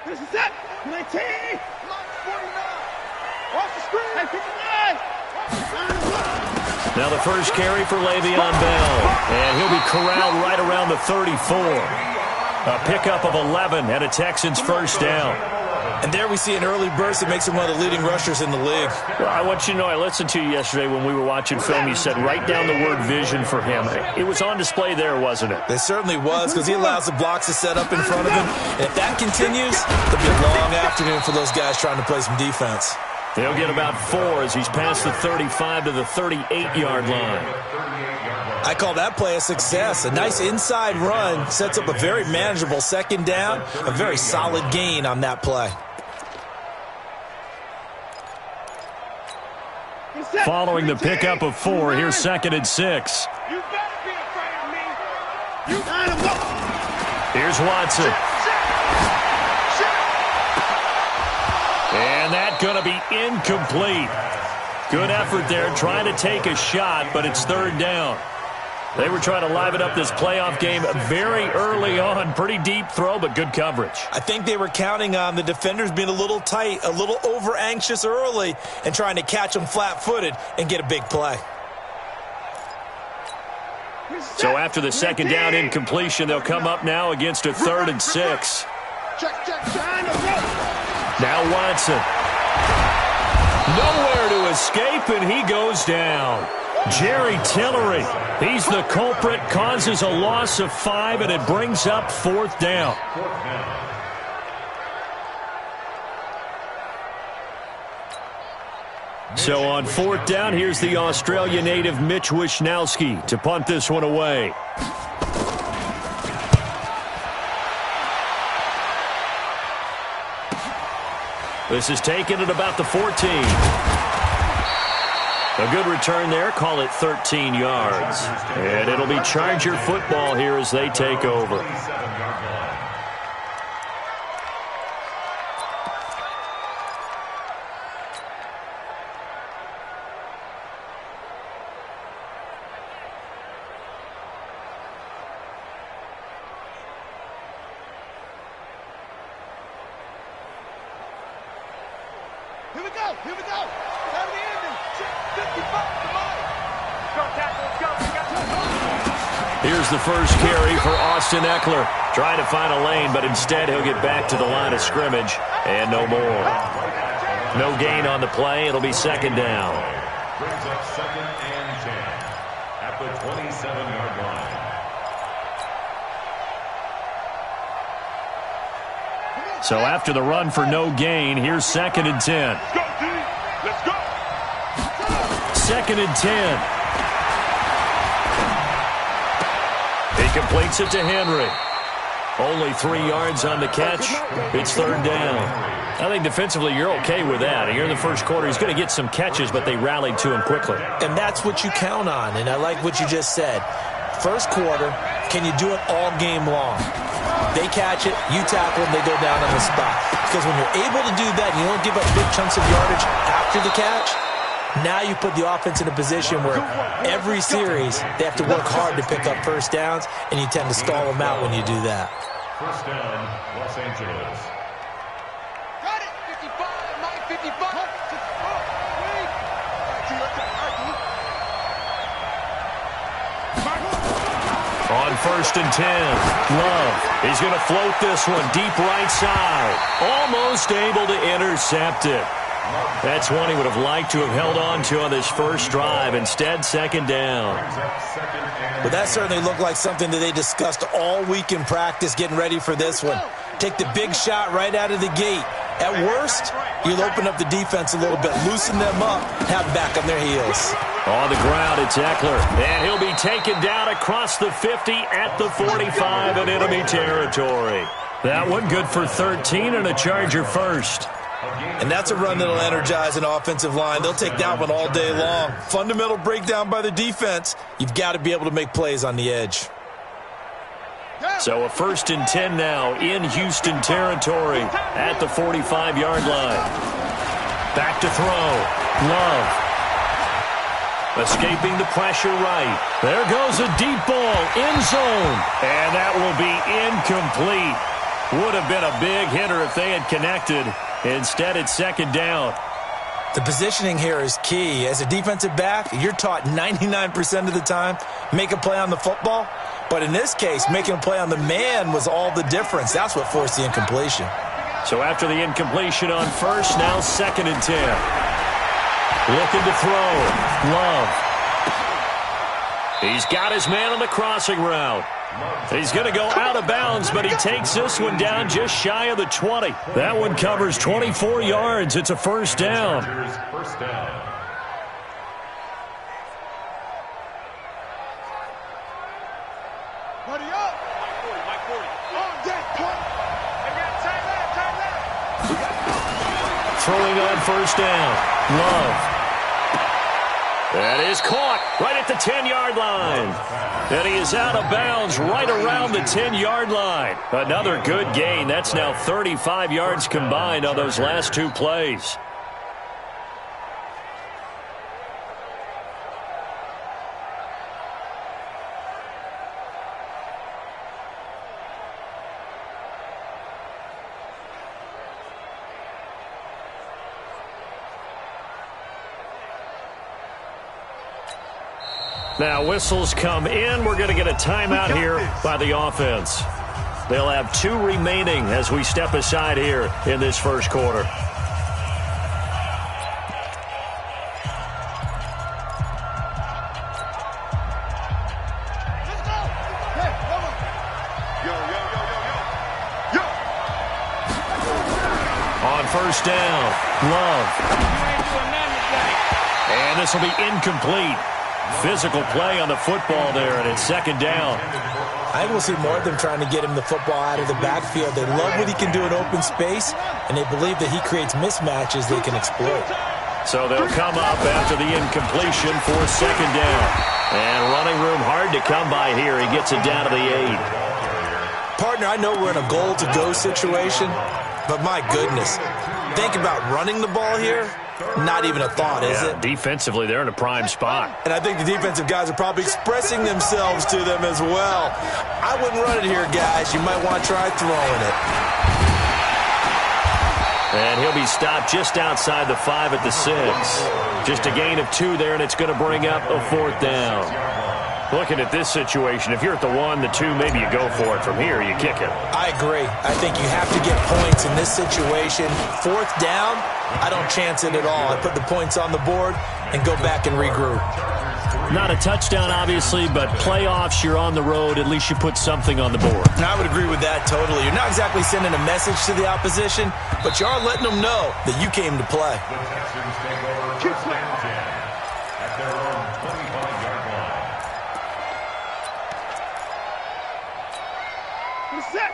This is it. 19. 49. Off the screen. 59. Now the first carry for Le'Veon Bell. And he'll be corralled right around the 34. A pickup of 11 and a Texans first down. And there we see an early burst that makes him one of the leading rushers in the league. Well, I want you to know, I listened to you yesterday when we were watching film. You said write down the word vision for him. It was on display there, wasn't it? It certainly was, because he allows the blocks to set up in front of him. And if that continues, it'll be a long afternoon for those guys trying to play some defense. He'll get about 4 as he's past the 35 to the 38-yard line. I call that play a success. A nice inside run sets up a very manageable second down, a very solid gain on that play. Following the pickup of 4, here's 2nd and 6. You better be afraid of me. You got him. Here's Watson. And that's going to be incomplete. Good effort there, trying to take a shot, but it's 3rd down. They were trying to liven up this playoff game very early on. Pretty deep throw, but good coverage. I think they were counting on the defenders being a little tight, a little over-anxious early, and trying to catch them flat-footed and get a big play. So after the 2nd down incompletion, they'll come up now against a 3rd and 6. Now Watson. Nowhere to escape, and he goes down. Jerry Tillery, he's the culprit, causes a loss of 5, and it brings up 4th down. So on 4th down, here's the Australia native Mitch Wishnowsky to punt this one away. This is taken at about the 14. A good return there. Call it 13 yards. And it'll be Charger football here as they take over. Here we go. Here we go. Time to end it. 55. Come on. Start tackle. Let's go. Here's the first carry for Austin Eckler. Trying to find a lane, but instead he'll get back to the line of scrimmage. And no more. No gain on the play. It'll be 2nd down. Brings up 2nd and 10 at the 27-yard line. So after the run for no gain, here's 2nd and 10. Let's go, D. Let's go. 2nd and 10. He completes it to Henry. Only 3 yards on the catch. It's 3rd down. I think defensively you're okay with that. Here in the first quarter, he's going to get some catches, but they rallied to him quickly. And that's what you count on, and I like what you just said. First quarter, can you do it all game long? They catch it, you tackle them, they go down on the spot. Because when you're able to do that, you don't give up big chunks of yardage after the catch, now you put the offense in a position where every series they have to work hard to pick up first downs, and you tend to stall them out when you do that. First down, Los Angeles. Got it. 55. Mike, 55. On 1st and 10, Love. He's going to float this one deep right side. Almost able to intercept it. That's one he would have liked to have held on to on this first drive. Instead, 2nd down. But that certainly looked like something that they discussed all week in practice getting ready for this one. Take the big shot right out of the gate. At worst, you'll open up the defense a little bit, loosen them up, have them back on their heels. On the ground, it's Eckler. And he'll be taken down across the 50 at the 45 in enemy territory. That one good for 13 and a Charger first. And that's a run that'll energize an offensive line. They'll take that one all day long. Fundamental breakdown by the defense. You've got to be able to make plays on the edge. So a 1st and 10 now in Houston territory at the 45-yard line. Back to throw. Love. Escaping the pressure right. There goes a deep ball. End zone. And that will be incomplete. Would have been a big hitter if they had connected. Instead, it's second down. The positioning here is key. As a defensive back, you're taught 99% of the time, make a play on the football. But in this case, making a play on the man was all the difference. That's what forced the incompletion. So after the incompletion on first, now second and 10. Looking to throw. Love. He's got his man on the crossing route. He's going to go out of bounds, but he takes this one down just shy of the 20. That one covers 24 yards. It's a first down. First down. Buddy up. Mike 40. On deck, point. Throwing on first down. Love. That is caught right at the 10-yard line. And he is out of bounds right around the 10-yard line. Another good gain. That's now 35 yards combined on those last two plays. Now whistles come in. We're going to get a timeout here by the offense. They'll have 2 remaining as we step aside here in this first quarter. Let's go. Hey, come on. Yo. On first down, Love. And this will be incomplete. Physical play on the football there, and it's second down. I think we'll see more of them trying to get him the football out of the backfield. They love what he can do in open space, and they believe that he creates mismatches they can exploit. So they'll come up after the incompletion for second down. And running room hard to come by here. He gets it down to the 8. Partner, I know we're in a goal-to-go situation, but my goodness, think about running the ball here. Not even a thought, is it? Defensively, they're in a prime spot. And I think the defensive guys are probably expressing themselves to them as well. I wouldn't run it here, guys. You might want to try throwing it. And he'll be stopped just outside the 5 at the 6. Just a gain of 2 there, and it's going to bring up a 4th down. Looking at this situation, if you're at the 1, the 2, maybe you go for it. From here, you kick it. I agree. I think you have to get points in this situation. 4th down, I don't chance it at all. I put the points on the board and go back and regroup. Not a touchdown, obviously, but playoffs, you're on the road. At least you put something on the board. I would agree with that totally. You're not exactly sending a message to the opposition, but you are letting them know that you came to play. The Texans take over first and 10 at their own 25-yard line.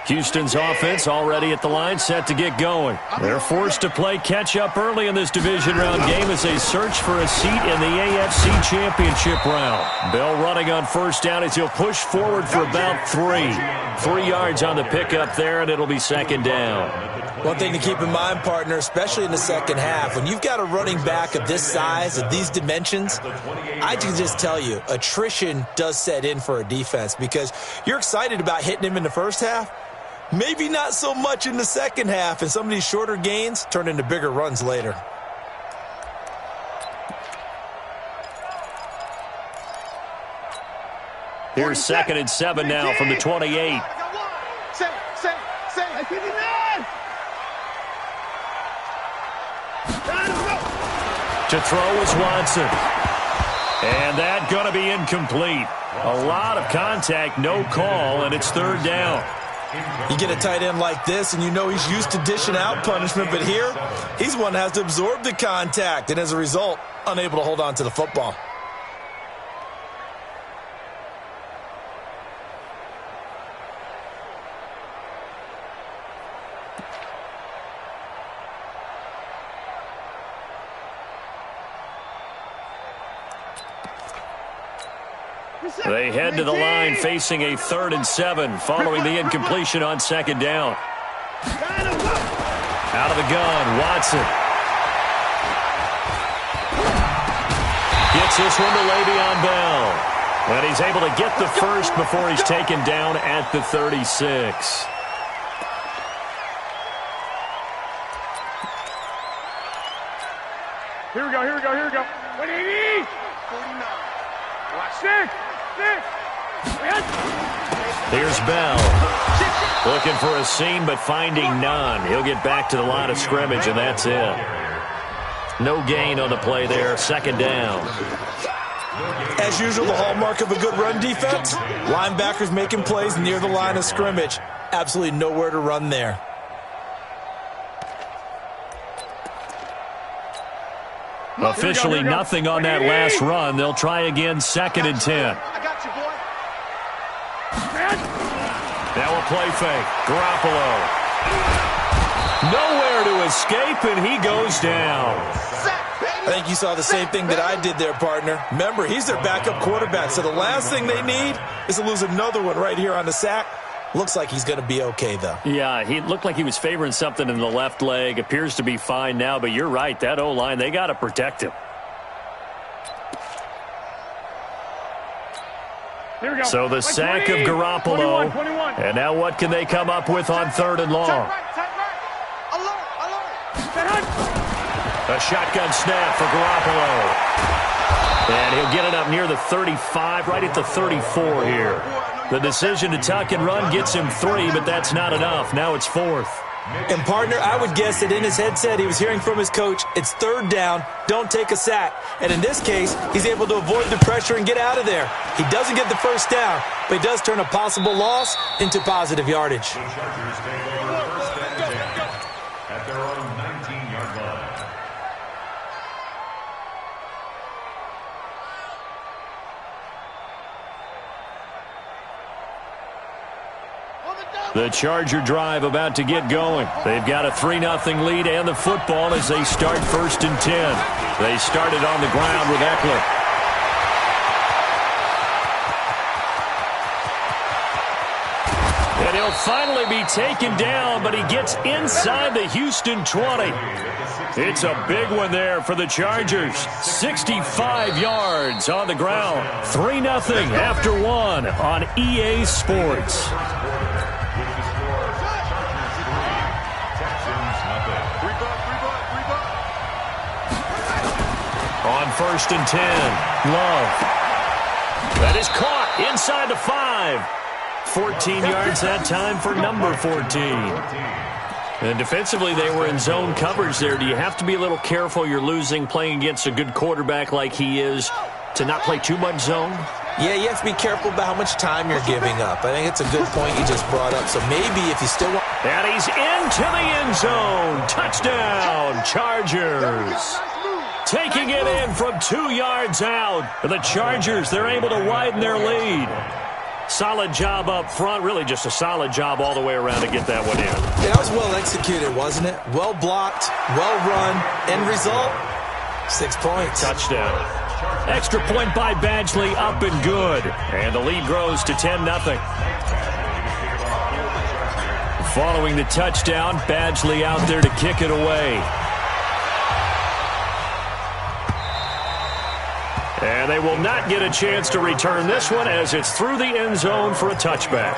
Houston's offense already at the line, set to get going. They're forced to play catch-up early in this division round game as they search for a seat in the AFC Championship round. Bell running on first down as he'll push forward for about 3. 3 yards on the pickup there, and it'll be second down. One thing to keep in mind, partner, especially in the second half, when you've got a running back of this size, of these dimensions, I can just tell you, attrition does set in for a defense because you're excited about hitting him in the first half, maybe not so much in the second half, and some of these shorter gains turn into bigger runs later. Here's second and 7 now from the 28. To throw is Watson. And that's going to be incomplete. A lot of contact, no call, and it's third down. You get a tight end like this, and you know he's used to dishing out punishment, but here, he's one that has to absorb the contact, and as a result, unable to hold on to the football. They head to the line facing a 3rd and 7 following the incompletion on second down. Out of the gun, Watson. Gets this one to Le'Veon Bell. And he's able to get the first before he's taken down at the 36. Here we go, here we go, here we go. 180. 49. Watch this. Here's Bell. Looking for a seam, but finding none. He'll get back to the line of scrimmage, and that's it. No gain on the play there. Second down. As usual, the hallmark of a good run defense, linebackers making plays near the line of scrimmage. Absolutely nowhere to run there. Officially nothing on that last run. They'll try again, 2nd and 10. I got you, boy. Now a play fake. Garoppolo. Nowhere to escape, and he goes down. I think you saw the same thing that I did there, partner. Remember, he's their backup quarterback, so the last thing they need is to lose another one right here on the sack. Looks like he's going to be okay, though. Yeah, he looked like he was favoring something in the left leg. Appears to be fine now, but you're right. That O-line, they got to protect him. Here we go. So the sack of Garoppolo. 21. And now what can they come up with on 3rd and long? Tight right. Alert. A shotgun snap for Garoppolo. And he'll get it up near the 35, right at the 34 here. The decision to tuck and run gets him 3, but that's not enough. Now it's 4th. And, partner, I would guess that in his headset he was hearing from his coach, it's 3rd down, don't take a sack. And in this case, he's able to avoid the pressure and get out of there. He doesn't get the 1st down, but he does turn a possible loss into positive yardage. The Chargers take over 1st and 10 at their own 19-yard line. The Charger drive about to get going. They've got a 3-0 lead and the football as they start 1st and 10. They started on the ground with Eckler. And he'll finally be taken down, but he gets inside the Houston 20. It's a big one there for the Chargers. 65 yards on the ground. 3-0 after 1 on EA Sports. On 1st and 10, Love. That is caught inside the 5. 14 yards that time for number 14. And defensively, they were in zone coverage there. Do you have to be a little careful? You're losing playing against a good quarterback like he is to not play too much zone? Yeah, you have to be careful about how much time you're giving up. I think it's a good point you just brought up. So maybe if you still want... And he's into the end zone. Touchdown, Chargers. Taking it in from 2 yards out. The Chargers, they're able to widen their lead. Solid job up front. Really just a solid job all the way around to get that one in. Yeah, that was well executed, wasn't it? Well blocked, well run. End result, 6 points. Touchdown. Extra point by Badgley, up and good. And the lead grows to 10-0. Following the touchdown, Badgley out there to kick it away. And they will not get a chance to return this one as it's through the end zone for a touchback.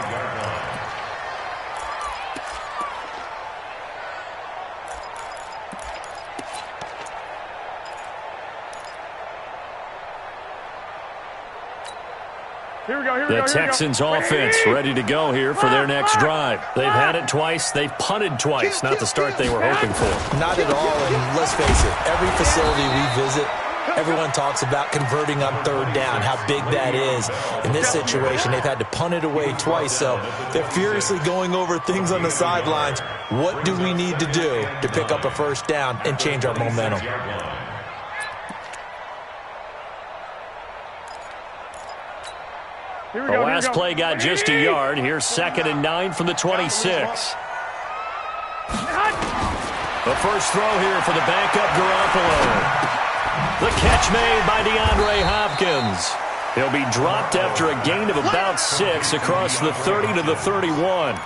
The Texans offense ready to go here for their next drive. They've had it twice. They've punted twice. Not the start they were hoping for. Not at all. And let's face it, every facility we visit, everyone talks about converting on 3rd down, how big that is. In this situation, they've had to punt it away twice, so they're furiously going over things on the sidelines. What do we need to do to pick up a 1st down and change our momentum? The last play got just a yard. Here's 2nd and 9 from the 26. The first throw here for the backup Garoppolo. The catch made by DeAndre Hopkins. He'll be dropped after a gain of about 6 across the 30 to the 31.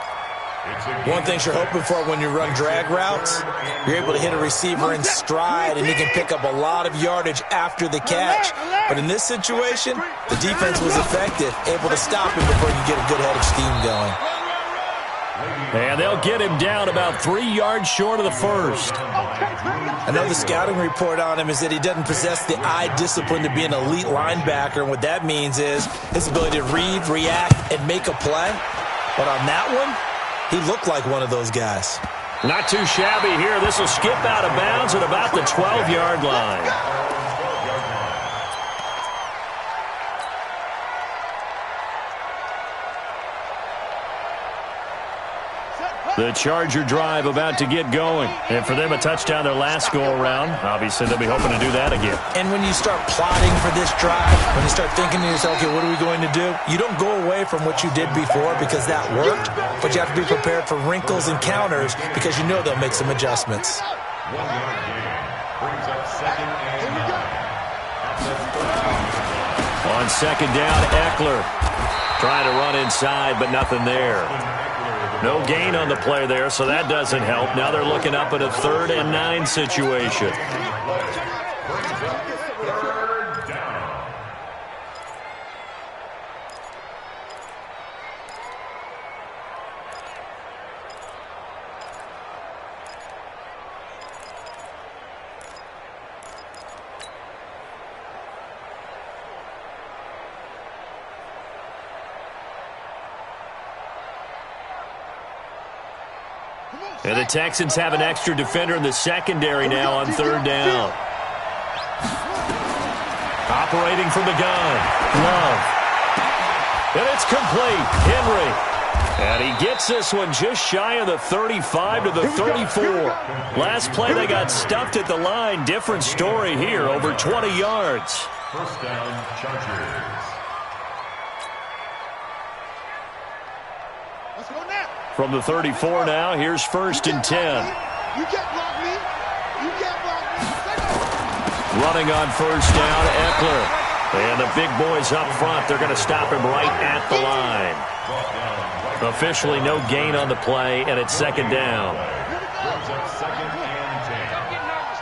One thing you're hoping for when you run drag routes, you're able to hit a receiver in stride and he can pick up a lot of yardage after the catch. But in this situation, the defense was effective, able to stop him before you get a good head of steam going. And they'll get him down about 3 yards short of the first. I know the scouting report on him is that he doesn't possess the eye discipline to be an elite linebacker, and what that means is his ability to read, react, and make a play. But on that one, he looked like one of those guys. Not too shabby here. This will skip out of bounds at about the 12-yard line. The Charger drive about to get going. And for them, a touchdown their last go-around. Obviously, they'll be hoping to do that again. And when you start plotting for this drive, when you start thinking to yourself, okay, what are we going to do? You don't go away from what you did before because that worked, but you have to be prepared for wrinkles and counters because you know they'll make some adjustments. 1 yard gain brings up 2nd and 9. On 2nd down, Eckler trying to run inside, but nothing there. No gain on the play there, so that doesn't help. Now they're looking up at a 3rd and 9 situation. And the Texans have an extra defender in the secondary now on 3rd down. Operating from the gun. Love. And it's complete. Henry. And he gets this one just shy of the 35 to the 34. Last play they got stuffed at the line. Different story here. Over 20 yards. 1st down, Chargers. Let's go now. From the 34 now, here's 1st and 10. You can't block me. You can't block me. Running on 1st down, Eckler. And the big boys up front, they're going to stop him right at the line. Officially no gain on the play, and it's 2nd down. Brings up 2nd and 10.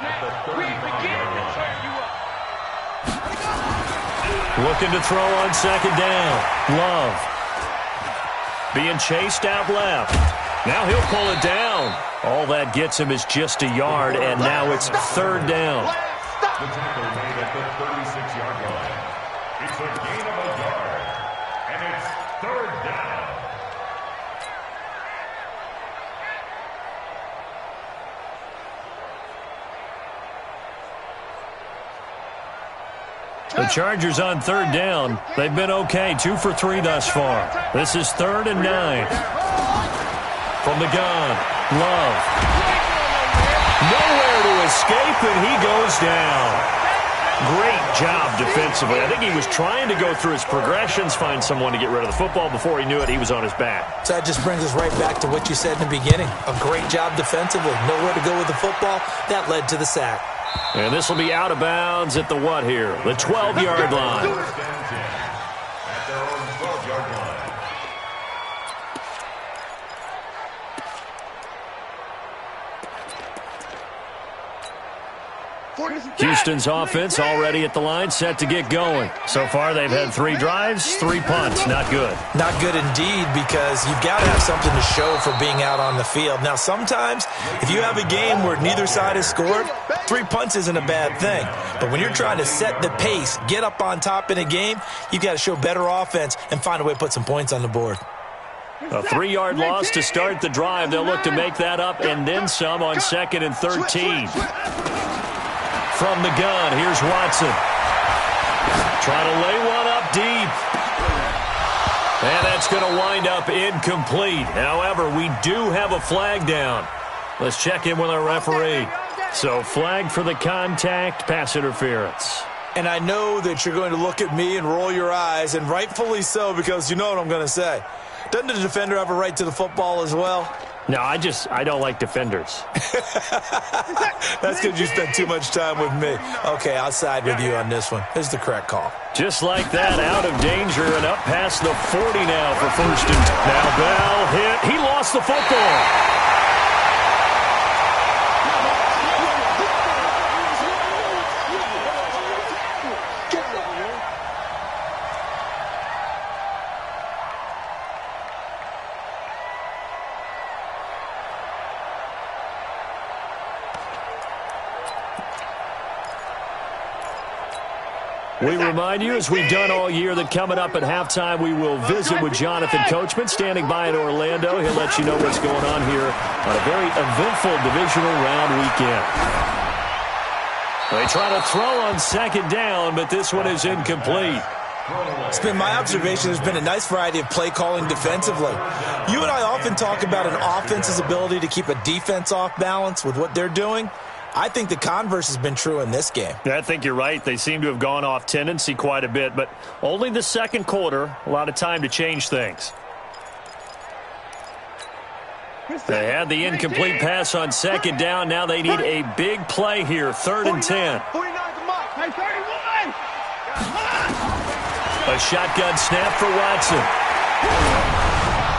At the 35-yard line. Looking to throw on 2nd down. Love. Being chased out left. Now he'll pull it down. All that gets him is just a yard, and now it's 3rd down. The tackle made at the 36-yard line. It's a gain of a yard, and it's 3rd down. The Chargers on 3rd down. They've been okay, 2 for 3 thus far. This is 3rd and 9. From the gun, Love. Nowhere to escape, and he goes down. Great job defensively. I think he was trying to go through his progressions, find someone to get rid of the football. Before he knew it, he was on his back. So that just brings us right back to what you said in the beginning. A great job defensively. Nowhere to go with the football. That led to the sack. And this will be out of bounds at the what here? The 12-yard line. 1st and 10. At their own 12-yard line. Houston's offense already at the line, set to get going. So far, they've had 3 drives, 3 punts. Not good. Not good indeed, because you've got to have something to show for being out on the field. Now, sometimes, if you have a game where neither side has scored, 3 punts isn't a bad thing. But when you're trying to set the pace, get up on top in a game, you've got to show better offense and find a way to put some points on the board. A 3-yard loss to start the drive. They'll look to make that up and then some on 2nd and 13. From the gun, here's Watson. Trying to lay one up deep. And that's going to wind up incomplete. However, we do have a flag down. Let's check in with our referee. So, flag for the contact, pass interference. And I know that you're going to look at me and roll your eyes, and rightfully so, because you know what I'm going to say. Doesn't the defender have a right to the football as well? No, I don't like defenders. That's because you spent too much time with me. Okay, I'll side with you on this one. This is the correct call. Just like that, out of danger and up past the 40 now for 1st and 10. Now Bell hit. He lost the football. We remind you, as we've done all year, that coming up at halftime, we will visit with Jonathan Coachman, standing by in Orlando. He'll let you know what's going on here on a very eventful divisional round weekend. They try to throw on second down, but this one is incomplete. It's been my observation there's been a nice variety of play calling defensively. You and I often talk about an offense's ability to keep a defense off balance with what they're doing. I think the converse has been true in this game. Yeah, I think you're right. They seem to have gone off tendency quite a bit, but only the second quarter, a lot of time to change things. They had the incomplete pass on second down. Now they need a big play here, 3rd and 10. 49's a mark. Hey, 31! A shotgun snap for Watson.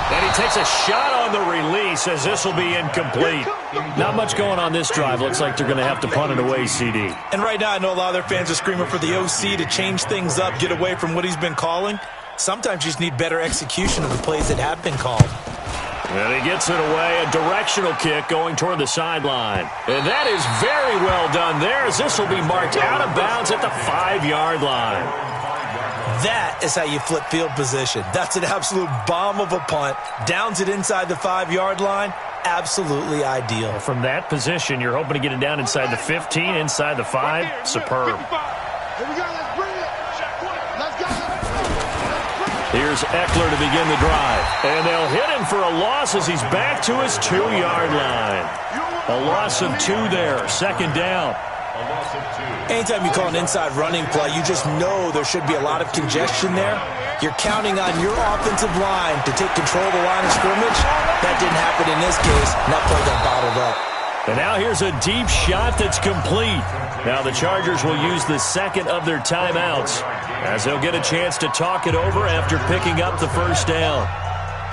And he takes a shot on the release as this will be incomplete. Not much going on this drive. Looks like they're going to have to punt it away, CD. And right now I know a lot of their fans are screaming for the OC to change things up, get away from what he's been calling. Sometimes you just need better execution of the plays that have been called. And he gets it away, a directional kick going toward the sideline. And that is very well done there, as this will be marked out of bounds at the 5-yard line. That is how you flip field position. That's an absolute bomb of a punt. Downs it inside the 5-yard line. Absolutely ideal. From that position, you're hoping to get it down inside the 15, inside the 5. Superb. Here we go. Let's bring it. Let's go. Here's Eckler to begin the drive. And they'll hit him for a loss as he's back to his 2-yard line. A loss of 2 there. 2nd down. Anytime you call an inside running play, you just know there should be a lot of congestion there. You're counting on your offensive line to take control of the line of scrimmage. That didn't happen in this case, and that play got bottled up. And now here's a deep shot that's complete. Now the Chargers will use the second of their timeouts as they'll get a chance to talk it over after picking up the first down.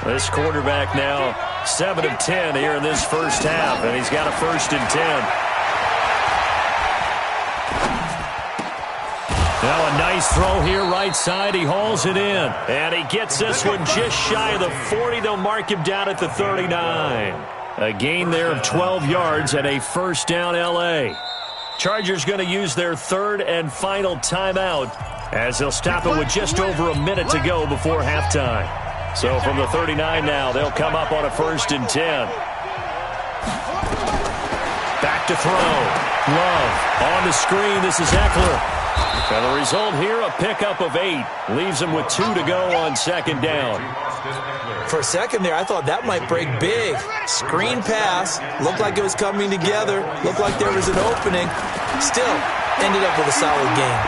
This quarterback now 7 of 10 here in this first half, and he's got a 1st and 10. Now a nice throw here right side. He hauls it in. And he gets this one just shy of the 40. They'll mark him down at the 39. A gain there of 12 yards and a 1st down L.A. Chargers going to use their 3rd and final timeout as they'll stop it with just over a minute to go before halftime. So from the 39 now, they'll come up on a 1st and 10. Back to throw. Love on the screen. This is Eckler. And the result here, a pickup of 8. Leaves him with 2 to go on 2nd down. For a second there, I thought that might break big. Screen pass. Looked like it was coming together. Looked like there was an opening. Still, ended up with a solid game.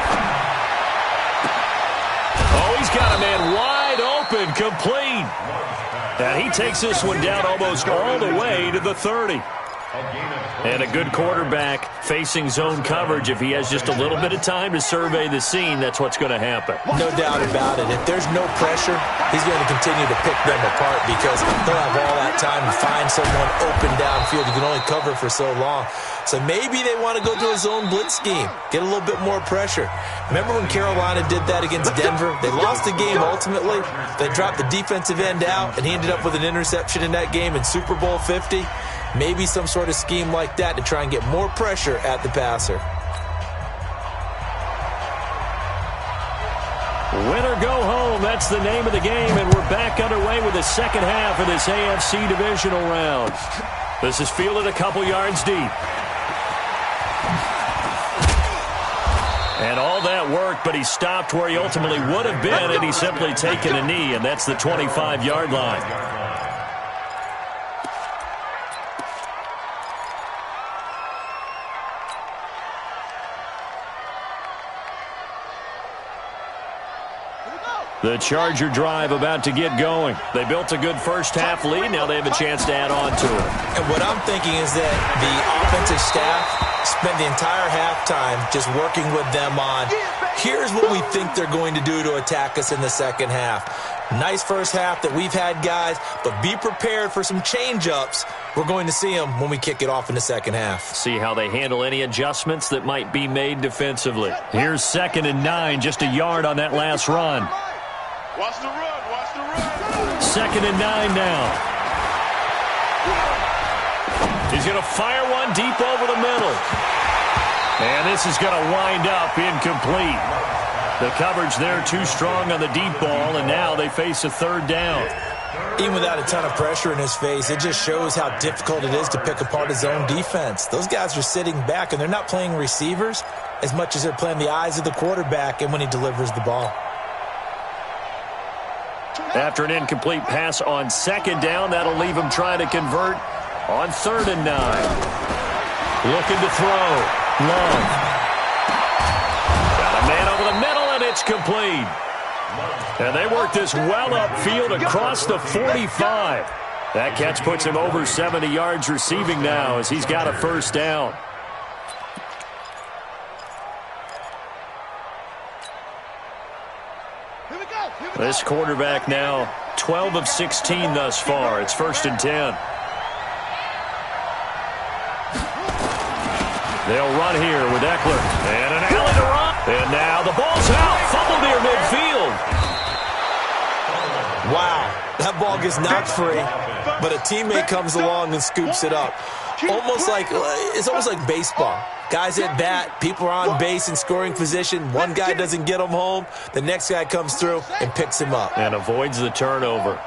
Oh, he's got a man wide open, complete. And he takes this one down almost all the way to the 30. And a good quarterback facing zone coverage. If he has just a little bit of time to survey the scene, that's what's going to happen. No doubt about it. If there's no pressure, he's going to continue to pick them apart because they'll have all that time to find someone open downfield. You can only cover for so long. So maybe they want to go to a zone blitz scheme, get a little bit more pressure. Remember when Carolina did that against Denver? They lost the game ultimately. They dropped the defensive end out, and he ended up with an interception in that game in Super Bowl 50. Maybe some sort of scheme like that to try and get more pressure at the passer. Win or go home, that's the name of the game, and we're back underway with the second half of this AFC divisional round. This is fielded a couple yards deep. And all that work, but he stopped where he ultimately would have been, and he's simply taken a knee, and that's the 25-yard line. The Charger drive about to get going. They built a good first half lead. Now they have a chance to add on to it. And what I'm thinking is that the offensive staff spent the entire halftime just working with them on, here's what we think they're going to do to attack us in the second half. Nice first half that we've had, guys, but be prepared for some change-ups. We're going to see them when we kick it off in the second half. See how they handle any adjustments that might be made defensively. Here's 2nd and 9, just a yard on that last run. Watch the run, watch the run. 2nd and 9 now. He's going to fire one deep over the middle. And this is going to wind up incomplete. The coverage there too strong on the deep ball, and now they face a third down. Even without a ton of pressure in his face, it just shows how difficult it is to pick apart his own defense. Those guys are sitting back, and they're not playing receivers as much as they're playing the eyes of the quarterback and when he delivers the ball. After an incomplete pass on second down, that'll leave him trying to convert on 3rd and 9. Looking to throw. Love. Got a man over the middle, and it's complete. And they work this well upfield across the 45. That catch puts him over 70 yards receiving now as he's got a first down. This quarterback now 12 of 16 thus far. It's 1st and 10. They'll run here with Eckler. And an alley to run. And now the ball's out. Fumble near midfield. Wow. That ball gets knocked free, but a teammate comes along and scoops it up. It's almost like baseball. Guys at bat, people are on base in scoring position. One guy doesn't get him home. The next guy comes through and picks him up. And avoids the turnover.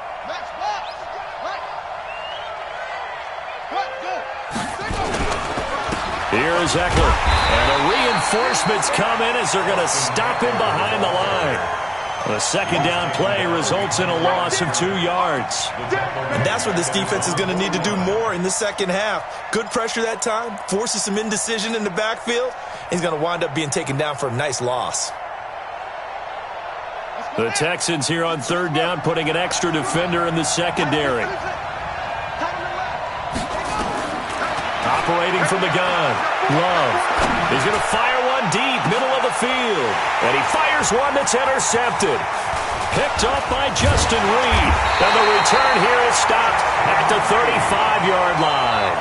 Here is Eckler. And the reinforcements come in as they're going to stop him behind the line. The second down play results in a loss of 2 yards. And that's what this defense is going to need to do more in the second half. Good pressure that time, forces some indecision in the backfield. He's going to wind up being taken down for a nice loss. The Texans here on 3rd down, putting an extra defender in the secondary. Operating from the gun. Love. He's going to fire one deep, middle of the field. And he fires one that's intercepted. Picked up by Justin Reed. And the return here is stopped at the 35-yard line.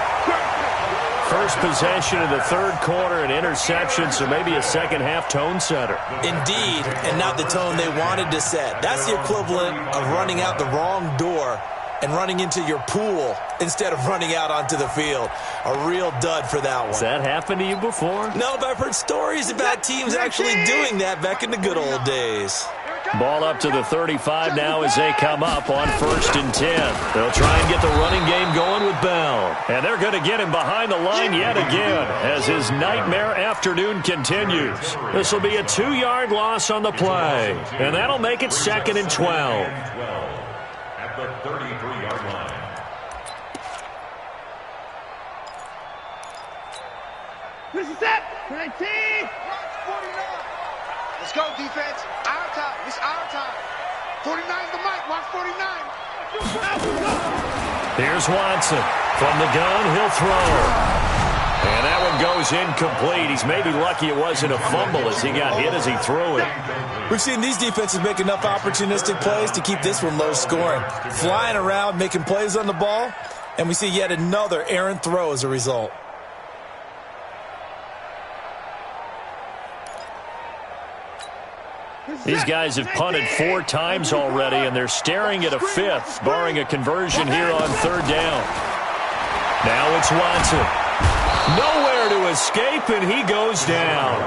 First possession of the 3rd quarter, an interception, so maybe a second-half tone setter. Indeed, and not the tone they wanted to set. That's the equivalent of running out the wrong door and running into your pool instead of running out onto the field. A real dud for that one. Has that happened to you before? No, but I've heard stories about teams actually doing that back in the good old days. Ball up to the 35 now as they come up on 1st and 10. They'll try and get the running game going with Bell. And they're going to get him behind the line yet again as his nightmare afternoon continues. This will be a 2-yard loss on the play. And that'll make it 2nd and 12. At the 33-yard line. This is it. 19. Let's go, defense. Our time. It's our time. 49 the mic. Watch 49. Here's Watson. From the gun, he'll throw. And that one goes incomplete. He's maybe lucky it wasn't a fumble as he got hit as he threw it. We've seen these defenses make enough opportunistic plays to keep this one low scoring. Flying around, making plays on the ball, and we see yet another errant throw as a result. These guys have punted 4 times already, and they're staring at a 5th, barring a conversion here on 3rd down. Now it's Watson. Nowhere to escape, and he goes down.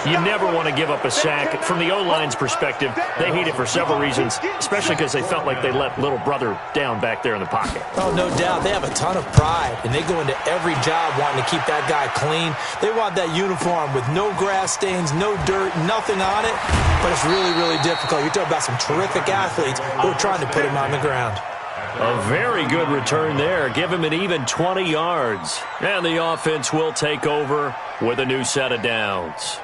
You never want to give up a sack. From the O-line's perspective, they hate it for several reasons, especially because they felt like they let little brother down back there in the pocket. Oh, no doubt. They have a ton of pride, and they go into every job wanting to keep that guy clean. They want that uniform with no grass stains, no dirt, nothing on it, but it's really, really difficult. You're talking about some terrific athletes who are trying to put him on the ground. A very good return there. Give him an even 20 yards. And the offense will take over with a new set of downs.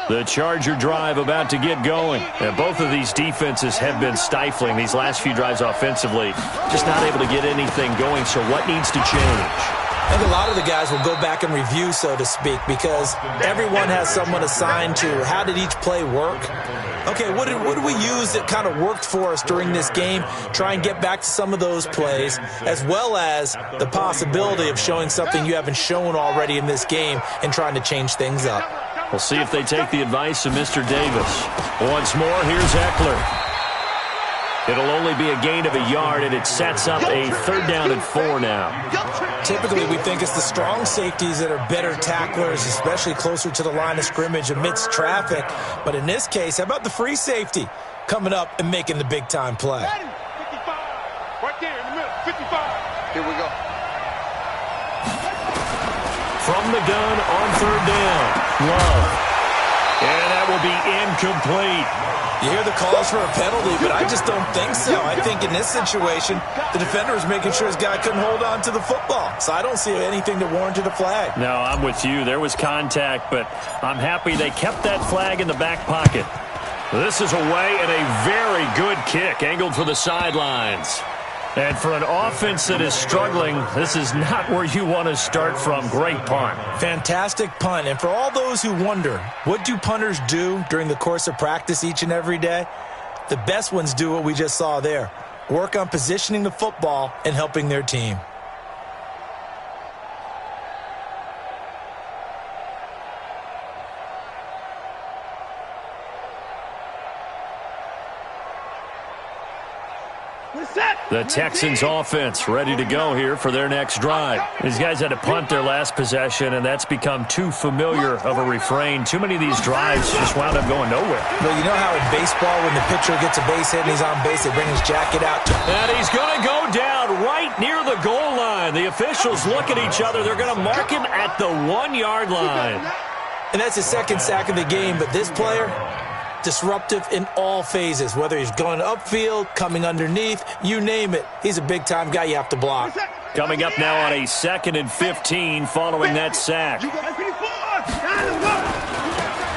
The Charger drive about to get going. And both of these defenses have been stifling these last few drives offensively. Just not able to get anything going, so what needs to change? I think a lot of the guys will go back and review, so to speak, because everyone has someone assigned to how did each play work. Okay, what did we use that kind of worked for us during this game? Try and get back to some of those plays, as well as the possibility of showing something you haven't shown already in this game and trying to change things up. We'll see if they take the advice of Mr. Davis. Once more, here's Eckler. It'll only be a gain of a yard, and it sets up a 3rd down and 4 now. Typically, we think it's the strong safeties that are better tacklers, especially closer to the line of scrimmage amidst traffic. But in this case, how about the free safety coming up and making the big-time play? 55. Right there in the middle. 55. Here we go. From the gun on 3rd down, Love. And that will be incomplete. You hear the calls for a penalty, but I just don't think so. I think in this situation, the defender was making sure his guy couldn't hold on to the football. So I don't see anything that warranted a flag. No, I'm with you. There was contact, but I'm happy they kept that flag in the back pocket. This is away and a very good kick, angled for the sidelines. And for an offense that is struggling, this is not where you want to start from. Great punt. Fantastic punt. And for all those who wonder, what do punters do during the course of practice each and every day? The best ones do what we just saw there. Work on positioning the football and helping their team. The Texans offense ready to go here for their next drive. These guys had to punt their last possession, and that's become too familiar of a refrain. Too many of these drives just wound up going nowhere. Well, you know how in baseball when the pitcher gets a base hit and he's on base, they bring his jacket out. And he's going to go down right near the goal line. The officials look at each other. They're going to mark him at the 1-yard line. And that's his 2nd sack of the game, but this player, disruptive in all phases, whether he's going upfield, coming underneath, you name it. He's a big-time guy you have to block. Coming up now on a 2nd and 15 following that sack.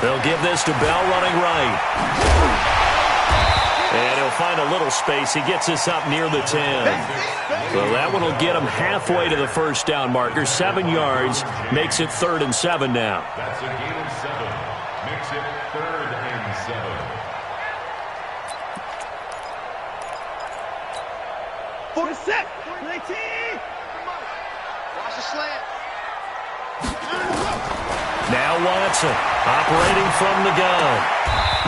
They'll give this to Bell running right. And he'll find a little space. He gets us up near the 10. So that one will get him halfway to the 1st down marker. 7 yards, makes it 3rd and 7 now. That's a gain of 7. Makes it 3rd and 7. 46. 19. Watch the slant. Now Watson, operating from the gun.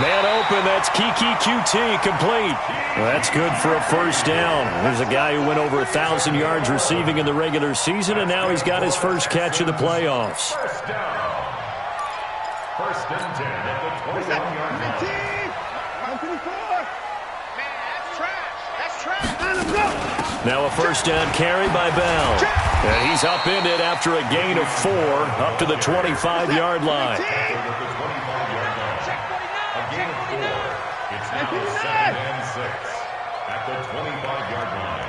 Man open, that's Kiki QT, complete. Well, that's good for a 1st down. There's a guy who went over 1,000 yards receiving in the regular season, and now he's got his first catch of the playoffs. 1st down. 1st and 10 at the 21-yard line. Man, that's trash. That's trash. Now a 1st down carry by Bell. And he's upended after a gain of 4 up to the 25-yard line. It's now 2nd and 6 at the 25-yard line.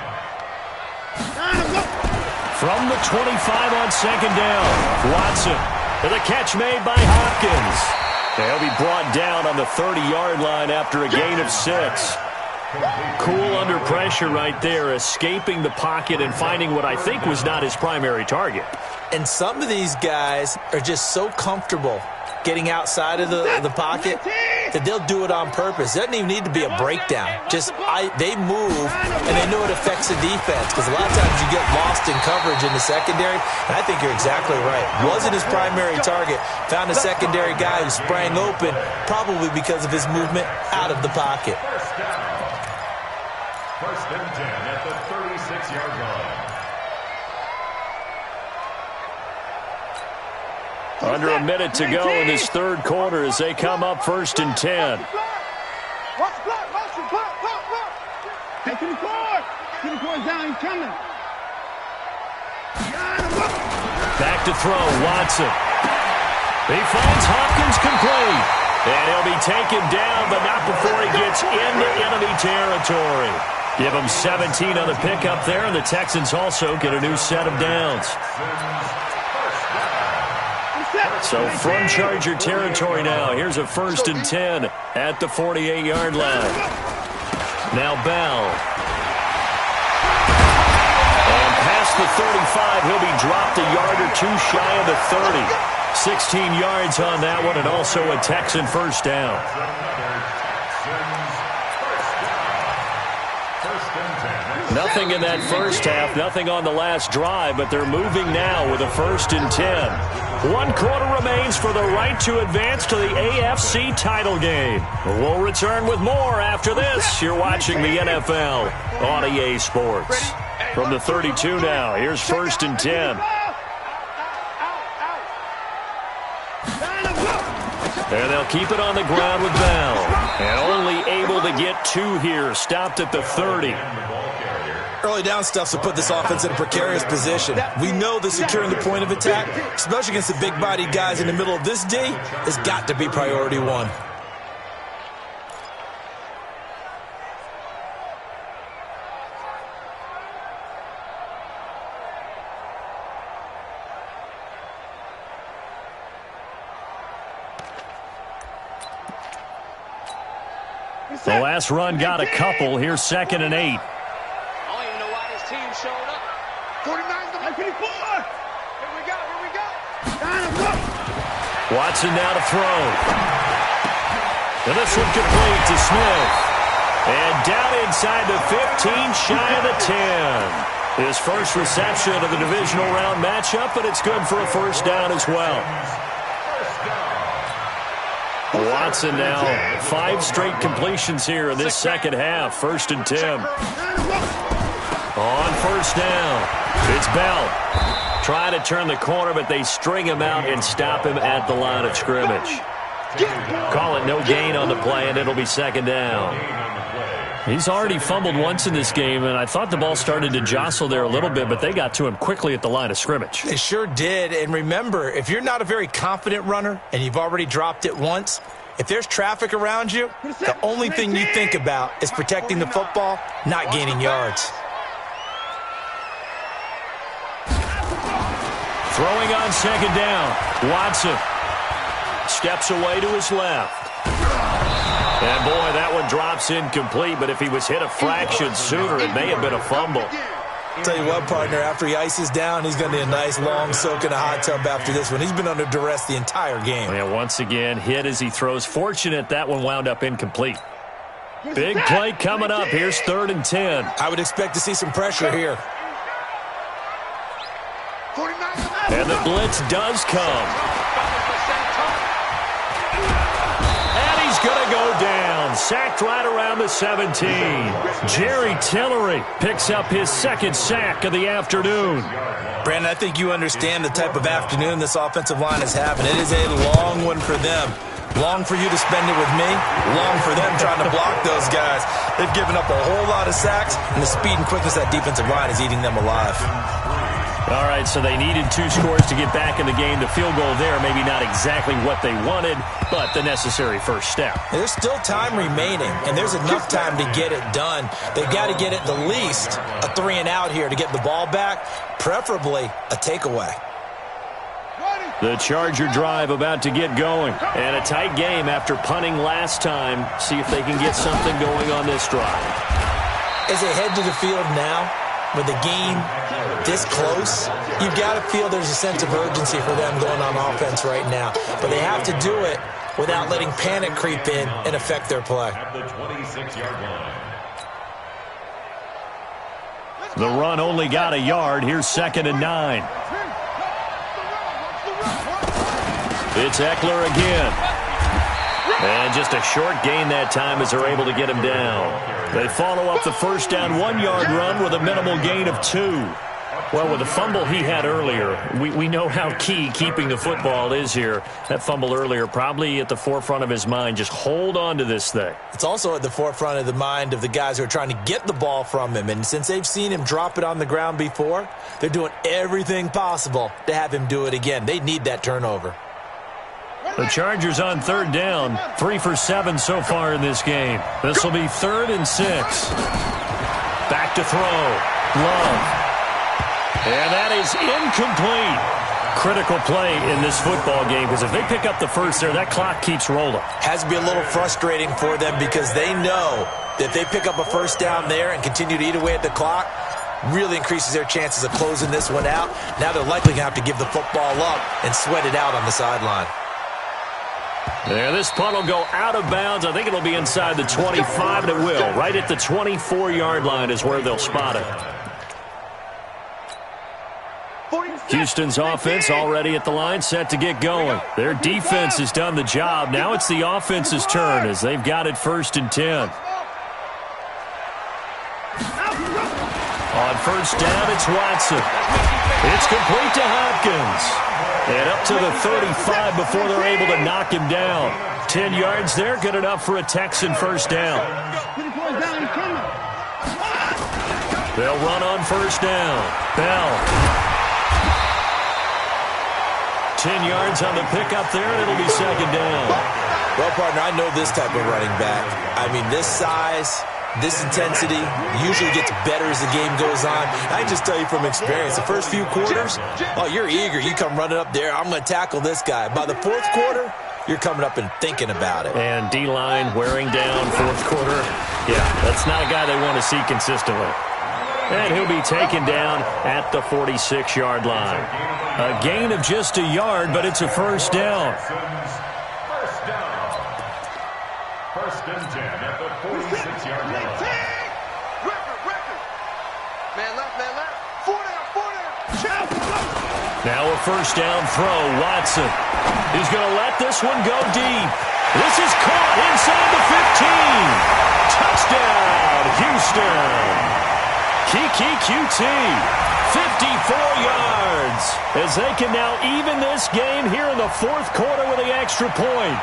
From the 25 on 2nd down, Watson with a catch made by Hopkins. They'll be brought down on the 30-yard line after a gain of 6. Cool under pressure right there, escaping the pocket and finding what I think was not his primary target. And some of these guys are just so comfortable getting outside of the pocket that they'll do it on purpose. It doesn't even need to be a breakdown. They move, and they know it affects the defense, because a lot of times you get lost in coverage in the secondary, and I think you're exactly right. Wasn't his primary target. Found a secondary guy who sprang open, probably because of his movement out of the pocket. 1st and 10 at the 36-yard line. Under a minute to go in this 3rd quarter as they come up 1st and 10. Watch block. Take him forward. Get him forward down. He's coming. Back to throw, Watson. He finds Hopkins complete. And he'll be taken down, but not before he gets into enemy territory. Give him 17 on the pickup there, and the Texans also get a new set of downs. So from Charger territory now, here's a 1st and 10 at the 48-yard line. Now Bell. And past the 35, he'll be dropped a yard or 2 shy of the 30. 16 yards on that one, and also a Texan 1st down. 1st and 10 at Nothing in that first half, nothing on the last drive, but they're moving now with a 1st and 10. 1 quarter remains for the right to advance to the AFC title game. We'll return with more after this. You're watching the NFL on EA Sports. From the 32 now, here's 1st and 10. And they'll keep it on the ground with Bell. And only able to get 2 here. Stopped at the 30. Early down stuff to put this offense in a precarious position. We know that securing the point of attack, especially against the big-bodied guys in the middle of this D, has got to be priority 1. The last run got a couple. Here's 2nd and 8. I don't even know why this team showed up. 49's the 54. Here we go. Watson now to throw. And this one complete to Smith. And down inside the 15, shy of the 10. His first reception of the divisional round matchup, but it's good for a 1st down as well. Watson now 5 straight completions here in this second half. 1st and 10. On 1st down, it's Bell. Trying to turn the corner, but they string him out and stop him at the line of scrimmage. Call it no gain on the play, and it'll be 2nd down. He's already fumbled once in this game, and I thought the ball started to jostle there a little bit, but they got to him quickly at the line of scrimmage. They sure did, and remember, if you're not a very confident runner and you've already dropped it once, if there's traffic around you, the only thing you think about is protecting the football, not gaining yards. Throwing on 2nd down, Watson steps away to his left. And, boy, that one drops incomplete, but if he was hit a fraction sooner, it may have been a fumble. Tell you what, partner, after he ices down, he's going to need a nice long soak in a hot tub after this one. He's been under duress the entire game. And once again, hit as he throws. Fortunate that one wound up incomplete. Big play coming up. Here's 3rd and 10. I would expect to see some pressure here. And the blitz does come. And he's going to go down. Sacked right around the 17. Jerry Tillery picks up his 2nd sack of the afternoon. Brandon, I think you understand the type of afternoon this offensive line is having. It is a long one for them. Long for you to spend it with me. Long for them trying to block those guys. They've given up a whole lot of sacks, and the speed and quickness of that defensive line is eating them alive. All right, so they needed 2 scores to get back in the game. The field goal there, maybe not exactly what they wanted, but the necessary first step. There's still time remaining, and there's enough time to get it done. They've got to get at the least a 3 and out here to get the ball back, preferably a takeaway. The Charger drive about to get going, and a tight game after punting last time. See if they can get something going on this drive. As they head to the field now, with the game this close, you've got to feel there's a sense of urgency for them going on offense right now. But they have to do it without letting panic creep in and affect their play. At the 26-yard line. The run only got a yard. Here's 2nd and 9. It's Eckler again. And just a short gain that time as they're able to get him down. They follow up the 1st down 1-yard run with a minimal gain of 2. Well, with the fumble he had earlier, we know how key keeping the football is here. That fumble earlier probably at the forefront of his mind. Just hold on to this thing. It's also at the forefront of the mind of the guys who are trying to get the ball from him. And since they've seen him drop it on the ground before, they're doing everything possible to have him do it again. They need that turnover. The Chargers on 3rd down. 3 for 7 so far in this game. This will be 3rd and 6. Back to throw. Love. And that is incomplete. Critical play in this football game, because if they pick up the first there, that clock keeps rolling. Has to be a little frustrating for them because they know that if they pick up a 1st down there and continue to eat away at the clock, really increases their chances of closing this one out. Now they're likely going to have to give the football up and sweat it out on the sideline. Yeah, this punt will go out of bounds. I think it'll be inside the 25, and it will. Right at the 24-yard line is where they'll spot it. Houston's offense already at the line, set to get going. Their defense has done the job. Now it's the offense's turn as they've got it 1st and 10. On 1st down, it's Watson. It's complete to Hopkins. And up to the 35 before they're able to knock him down. 10 yards there, good enough for a Texan 1st down. They'll run on 1st down. Bell. 10 yards on the pickup there, and it'll be 2nd down. Well, partner, I know this type of running back. I mean, this size, this intensity usually gets better as the game goes on. I can just tell you from experience, the first few quarters, oh, you're eager. You come running up there, I'm going to tackle this guy. By the 4th quarter, you're coming up and thinking about it. And D-line wearing down 4th quarter. Yeah, that's not a guy they want to see consistently. And he'll be taken down at the 46-yard line. A gain of just a yard, but it's a 1st down. 1st and 10 at the 46-yard line. Man left. 4 down. Now a 1st down throw. Watson. He's going to let this one go deep. This is caught inside the 15. Touchdown, Houston. Kiki QT, 54 yards, as they can now even this game here in the 4th quarter with the extra point.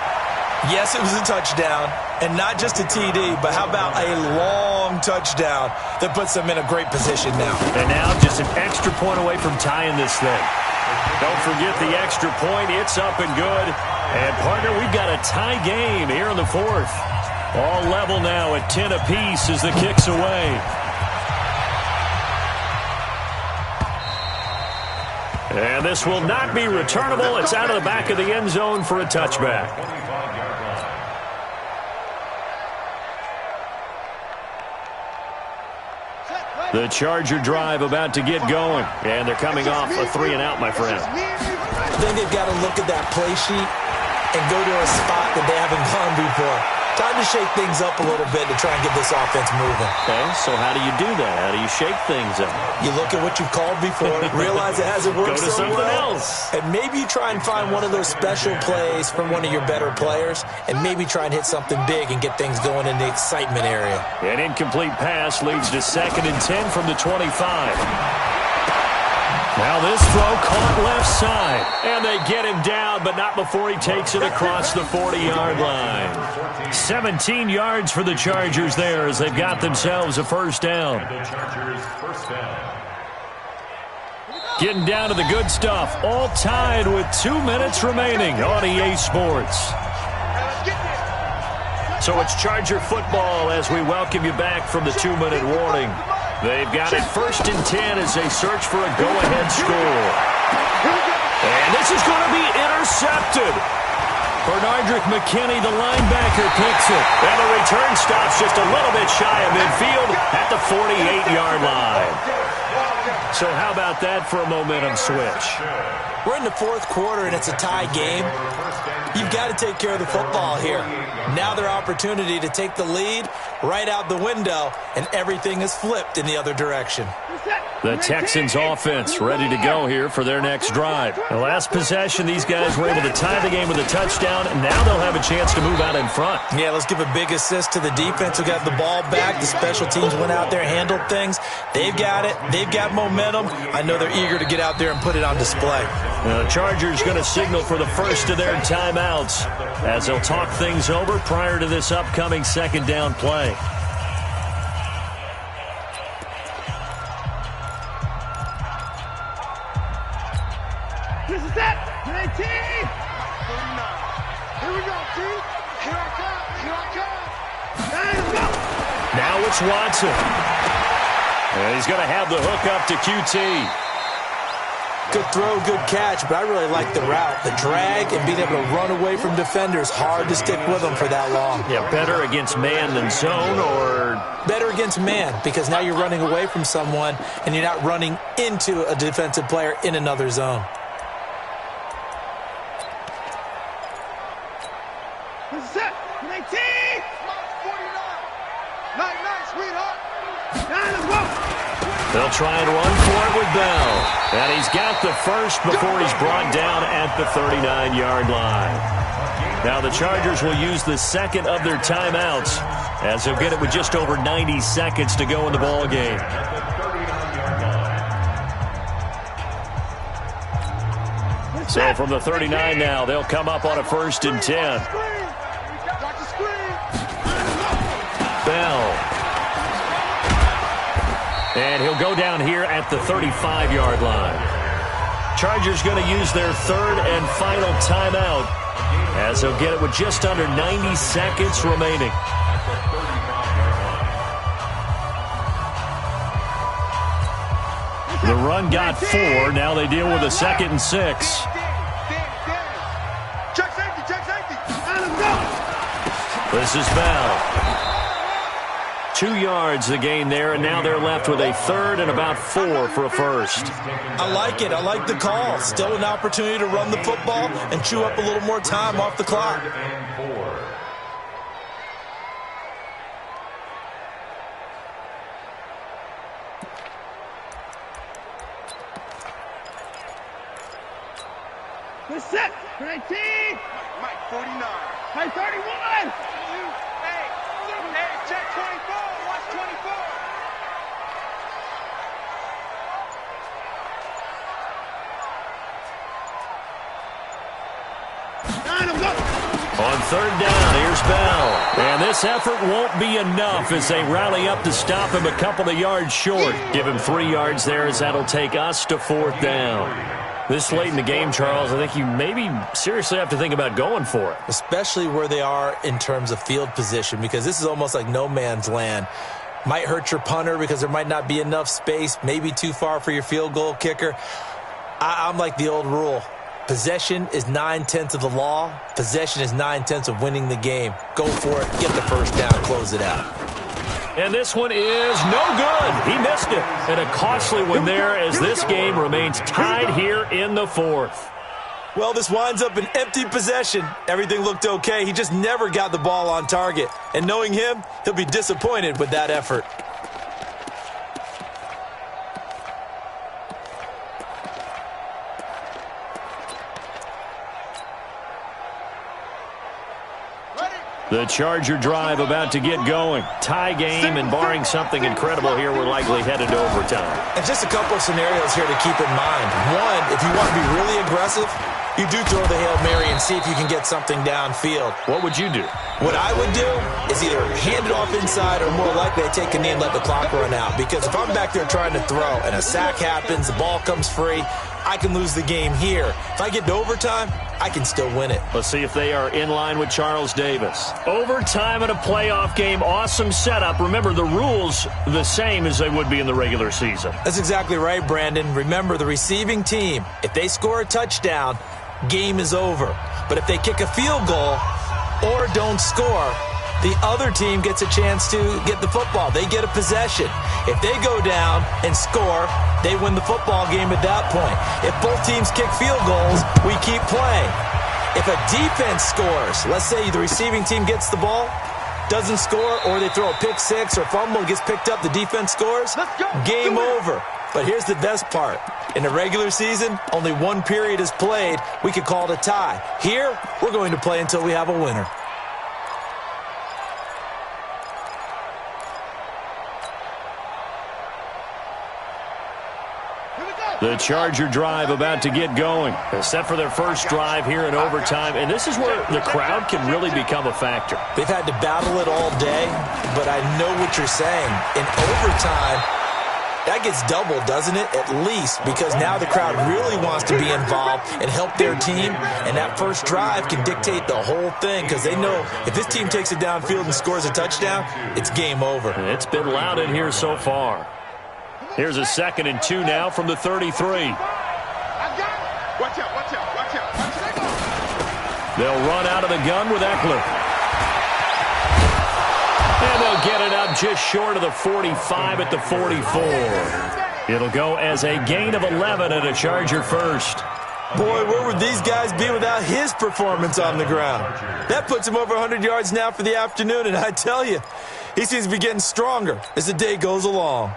Yes, it was a touchdown, and not just a TD, but how about a long touchdown that puts them in a great position now. And now just an extra point away from tying this thing. Don't forget the extra point. It's up and good. And, partner, we've got a tie game here in the 4th. All level now at 10 apiece as the kick's away. And this will not be returnable. It's out of the back of the end zone for a touchback. The Charger drive about to get going. And they're coming off a 3-and-out, my friend. I think they've got to look at that play sheet and go to a spot that they haven't gone before. Time to shake things up a little bit to try and get this offense moving. Okay, so how do you do that? How do you shake things up? You look at what you've called before, realize it hasn't worked so well. Go to something else. And maybe you try and find one of those special plays from one of your better players, and maybe try and hit something big and get things going in the excitement area. An incomplete pass leads to 2nd and 10 from the 25. Now this throw caught left side. And they get him down, but not before he takes it across the 40-yard line. 17 yards for the Chargers there as they've got themselves a 1st down. Getting down to the good stuff. All tied with 2 minutes remaining on EA Sports. So it's Charger football as we welcome you back from the 2-minute warning. They've got it 1st and 10 as they search for a go-ahead score. And this is going to be intercepted. Bernardrick McKinney, the linebacker, picks it. And the return stops just a little bit shy of midfield at the 48-yard line. So how about that for a momentum switch? We're in the 4th quarter, and it's a tie game. You've got to take care of the football here. Now their opportunity to take the lead right out the window, and everything is flipped in the other direction. The Texans offense ready to go here for their next drive. The last possession, these guys were able to tie the game with a touchdown, and now they'll have a chance to move out in front. Yeah, let's give a big assist to the defense who got the ball back. The special teams went out there, handled things. They've got it. They've got momentum. I know they're eager to get out there and put it on display. The Chargers going to signal for the first of their timeouts as they'll talk things over prior to this upcoming 2nd down play. This is it. 19. 49. Here we go, T. Here I come. Here I come. Let's go. Now it's Watson. And he's going to have the hook up to QT. Good throw, good catch, but I really like the route. The drag and being able to run away from defenders, hard to stick with them for that long. Yeah, better against man than zone, or? Better against man, because now you're running away from someone and you're not running into a defensive player in another zone. This is it. 19. Mike's 49. Night, sweetheart. Let's go. They'll try and run for it with Bell. And he's got the first before he's brought down at the 39-yard line. Now the Chargers will use the second of their timeouts as they'll get it with just over 90 seconds to go in the ball game. So from the 39 now, they'll come up on a 1st and 10. Bell. And he'll go down here at the 35-yard line. Chargers going to use their third and final timeout as they'll get it with just under 90 seconds remaining. The run got 4. Now they deal with a 2nd and 6. Check safety. This is Bell. 2 yards the gain there, and now they're left with a 3rd and about 4 for a first. I like it. I like the call. Still an opportunity to run the football and chew up a little more time off the clock. We're set. 19. Mike 49. Mike 31. Hey, check 24. Watch 24. On 3rd down, here's Bell. And this effort won't be enough as they rally up to stop him a couple of yards short. Give him 3 yards there as that'll take us to 4th down. This late in the game, Charles, I think you maybe seriously have to think about going for it. Especially where they are in terms of field position, because this is almost like no man's land. Might hurt your punter because there might not be enough space, maybe too far for your field goal kicker. I'm like the old rule. Possession is 9/10 of the law. Possession is 9/10 of winning the game. Go for it. Get the first down. Close it out. And this one is no good. He missed it. And a costly one there as this game remains tied here in the 4th. Well, this winds up an empty possession. Everything looked okay. He just never got the ball on target. And knowing him, he'll be disappointed with that effort. The Charger drive about to get going. Tie game, and barring something incredible here, we're likely headed to overtime. And just a couple of scenarios here to keep in mind. One, if you want to be really aggressive, you do throw the Hail Mary and see if you can get something downfield. What would you do? What I would do is either hand it off inside or more likely I take a knee and let the clock run out. Because if I'm back there trying to throw and a sack happens, the ball comes free, I can lose the game here. If I get to overtime, I can still win it. Let's see if they are in line with Charles Davis. Overtime in a playoff game. Awesome setup. Remember, the rules the same as they would be in the regular season. That's exactly right, Brandon. Remember, the receiving team, if they score a touchdown, game is over. But if they kick a field goal or don't score, the other team gets a chance to get the football. They get a possession. If they go down and score, they win the football game at that point. If both teams kick field goals, we keep playing. If a defense scores, let's say the receiving team gets the ball, doesn't score, or they throw a pick six or fumble, gets picked up, the defense scores, game over. But here's the best part. In the regular season, only one period is played. We could call it a tie. Here, we're going to play until we have a winner. The Charger drive about to get going. They're set for their first drive here in overtime, and this is where the crowd can really become a factor. They've had to battle it all day, but I know what you're saying. In overtime, that gets doubled, doesn't it? At least, because now the crowd really wants to be involved and help their team, and that first drive can dictate the whole thing because they know if this team takes it downfield and scores a touchdown, it's game over. And it's been loud in here so far. Here's a 2nd and 2 now from the 33. Watch out, watch out. They'll run out of the gun with Eckler. And they'll get it up just short of the 45 at the 44. It'll go as a gain of 11 and a Charger first. Boy, where would these guys be without his performance on the ground? That puts him over 100 yards now for the afternoon, and I tell you, he seems to be getting stronger as the day goes along.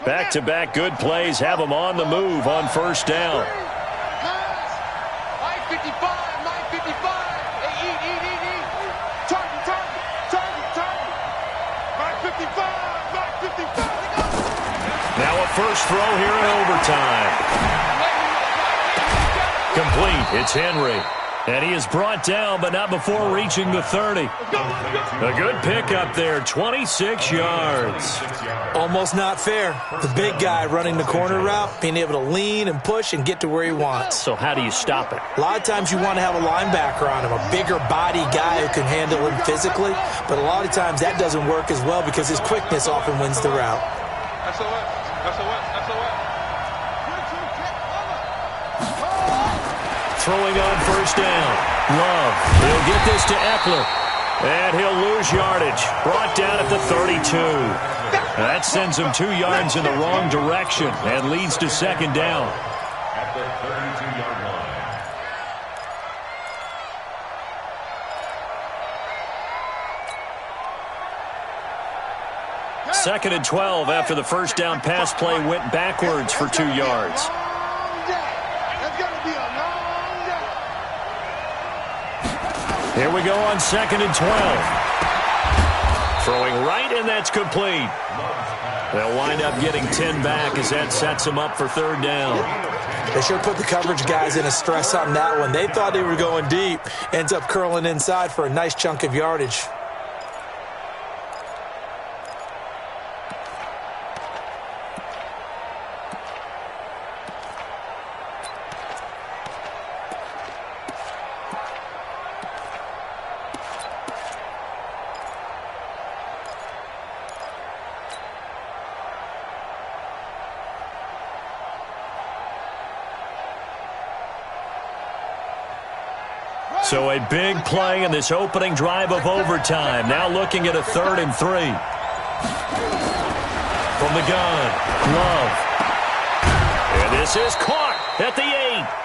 Back-to-back good plays have him on the move on first down. Now a first throw here in overtime. Complete. It's Henry. And he is brought down, but not before reaching the 30. A good pickup there, 26 yards. Almost not fair. The big guy running the corner route, being able to lean and push and get to where he wants. So how do you stop it? A lot of times you want to have a linebacker on him, a bigger body guy who can handle him physically, but a lot of times that doesn't work as well because his quickness often wins the route. Throwing on first down. Love. He'll get this to Eckler. And he'll lose yardage. Brought down at the 32. That sends him 2 yards in the wrong direction and leads to second down. At the 32-yard line. Second and 12 after the first down pass play went backwards for 2 yards. Here we go on second and 12. Throwing right, and that's complete. They'll wind up getting 10 back as that sets them up for third down. They sure put the coverage guys in a stress on that one. They thought they were going deep. Ends up curling inside for a nice chunk of yardage. So a big play in this opening drive of overtime. Now looking at a 3rd and 3. From the gun, Love. And this is caught at the 8.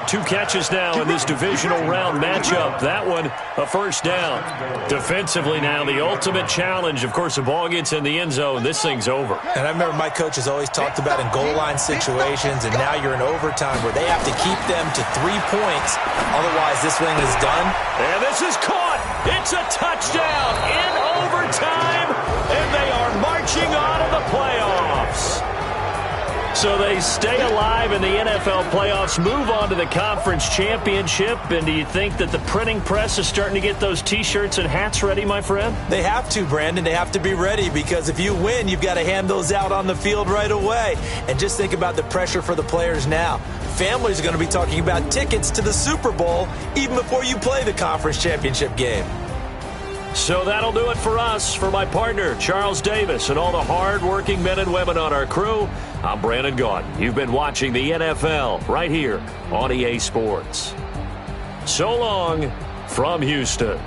2 catches now in this divisional round matchup. That one, a first down. Defensively now, the ultimate challenge. Of course, the ball gets in the end zone. This thing's over. And I remember my coaches always talked about in goal line situations, and now you're in overtime where they have to keep them to 3 points. Otherwise, this thing is done. And this is caught. It's a touchdown in overtime, and they are marching on to the playoffs. So they stay alive in the NFL playoffs, move on to the conference championship. And do you think that the printing press is starting to get those T-shirts and hats ready, my friend? They have to, Brandon. They have to be ready because if you win, you've got to hand those out on the field right away. And just think about the pressure for the players now. Families are going to be talking about tickets to the Super Bowl even before you play the conference championship game. So that'll do it for us. For my partner, Charles Davis, and all the hard-working men and women on our crew, I'm Brandon Gaudin. You've been watching the NFL right here on EA Sports. So long from Houston.